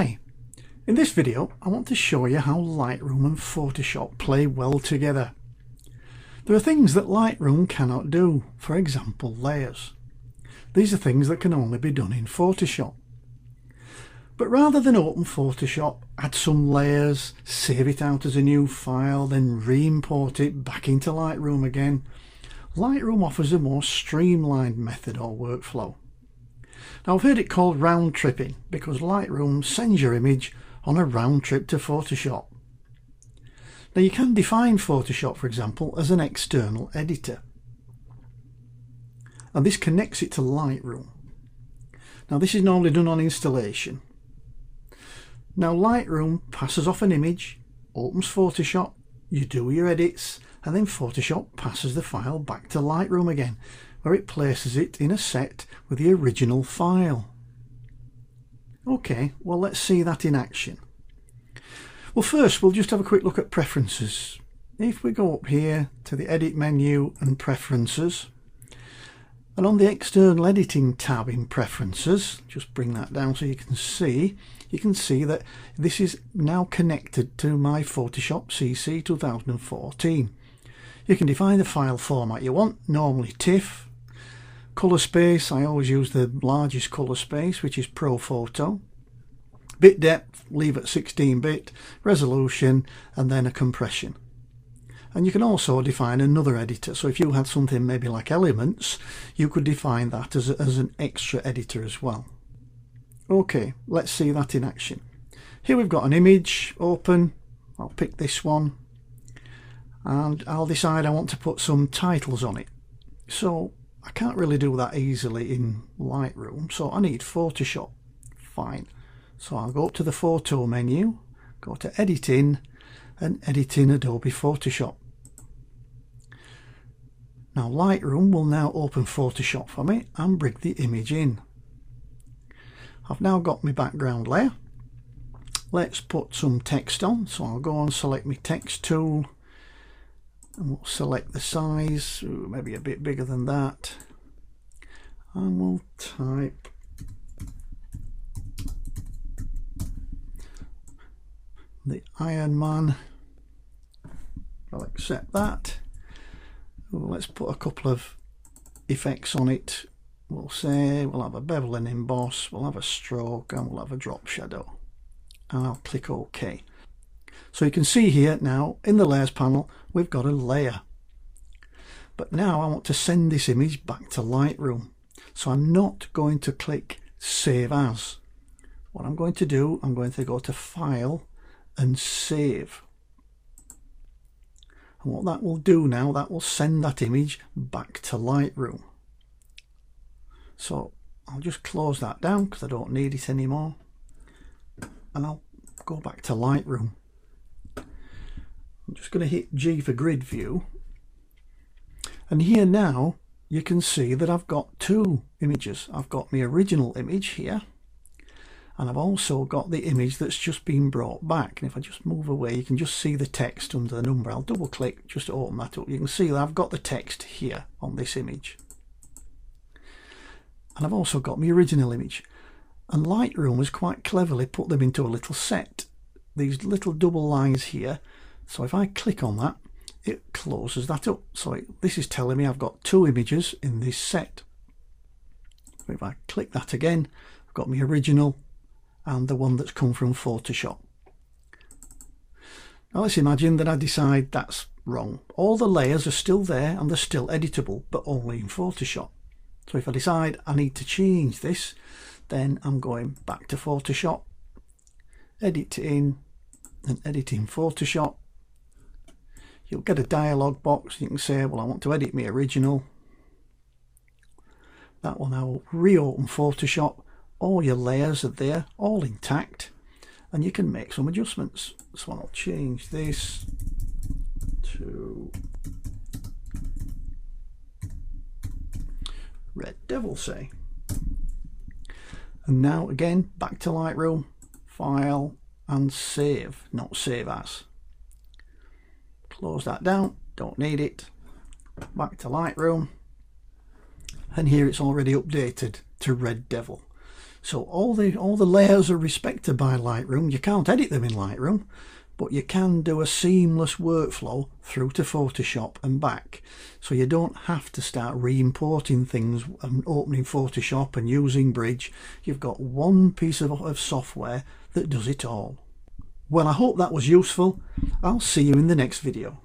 Hi, in this video I want to show you how Lightroom and Photoshop play well together. There are things that Lightroom cannot do, for example layers. These are things that can only be done in Photoshop. But rather than open Photoshop, add some layers, save it out as a new file, then re-import it back into Lightroom again, Lightroom offers a more streamlined method or workflow. Now I've heard it called round tripping because Lightroom sends your image on a round trip to Photoshop. Now you can define Photoshop, for example, as an external editor, and this connects it to Lightroom. Now this is normally done on installation. Now Lightroom passes off an image, opens Photoshop, you do your edits, and then Photoshop passes the file back to Lightroom again, where it places it in a set with the original file. Okay, well let's see that in action. Well, first we'll just have a quick look at preferences. If we go up here to the edit menu and preferences, and on the external editing tab in preferences, just bring that down so you can see that this is now connected to my Photoshop CC 2014. You can define the file format you want, normally TIFF. Colour space, I always use the largest colour space, which is Pro Photo. Bit depth, leave at 16-bit, resolution, and then a compression. And you can also define another editor, so if you had something maybe like Elements, you could define that as an extra editor as well. Okay, let's see that in action. Here we've got an image open. I'll pick this one and I'll decide I want to put some titles on it. So I can't really do that easily in Lightroom, so I need Photoshop. Fine. So I'll go up to the photo menu, go to editing, and edit in Adobe Photoshop. Now Lightroom will now open Photoshop for me and bring the image in. I've now got my background layer. Let's put some text on, so I'll go and select my text tool and we'll select the size, maybe a bit bigger than that, and we'll type the Iron Man. I'll accept that. Let's put a couple of effects on it. We'll say we'll have a bevel and emboss, we'll have a stroke, and we'll have a drop shadow, and I'll click OK. So you can see here now in the layers panel we've got a layer, but now I want to send this image back to Lightroom, so I'm not going to click Save As. What I'm going to do, I'm going to go to File and Save, and what that will do now, that will send that image back to Lightroom. So I'll just close that down because I don't need it anymore, and I'll go back to Lightroom. I'm just going to hit G for grid view, and here now you can see that I've got two images. I've got my original image here, and I've also got the image that's just been brought back. And if I just move away, you can just see the text under the number. I'll double click just to open that up. You can see that I've got the text here on this image, and I've also got my original image. And Lightroom has quite cleverly put them into a little set, these little double lines here. So if I click on that, it closes that up. So this is telling me I've got two images in this set. If I click that again, I've got my original and the one that's come from Photoshop. Now let's imagine that I decide that's wrong. All the layers are still there and they're still editable, but only in Photoshop. So if I decide I need to change this, then I'm going back to Photoshop, edit in, and edit in Photoshop. You'll get a dialog box. You can say, well, I want to edit my original. That will now reopen Photoshop. All your layers are there, all intact, and you can make some adjustments. So I'll change this to Red Devil, say. And now again, back to Lightroom, File and Save, not Save As. Close that down, don't need it. Back to Lightroom, and here it's already updated to Red Devil. So all the layers are respected by Lightroom. You can't edit them in Lightroom, but you can do a seamless workflow through to Photoshop and back. So you don't have to start re-importing things and opening Photoshop and using Bridge. You've got one piece of software that does it all. Well, I hope that was useful. I'll see you in the next video.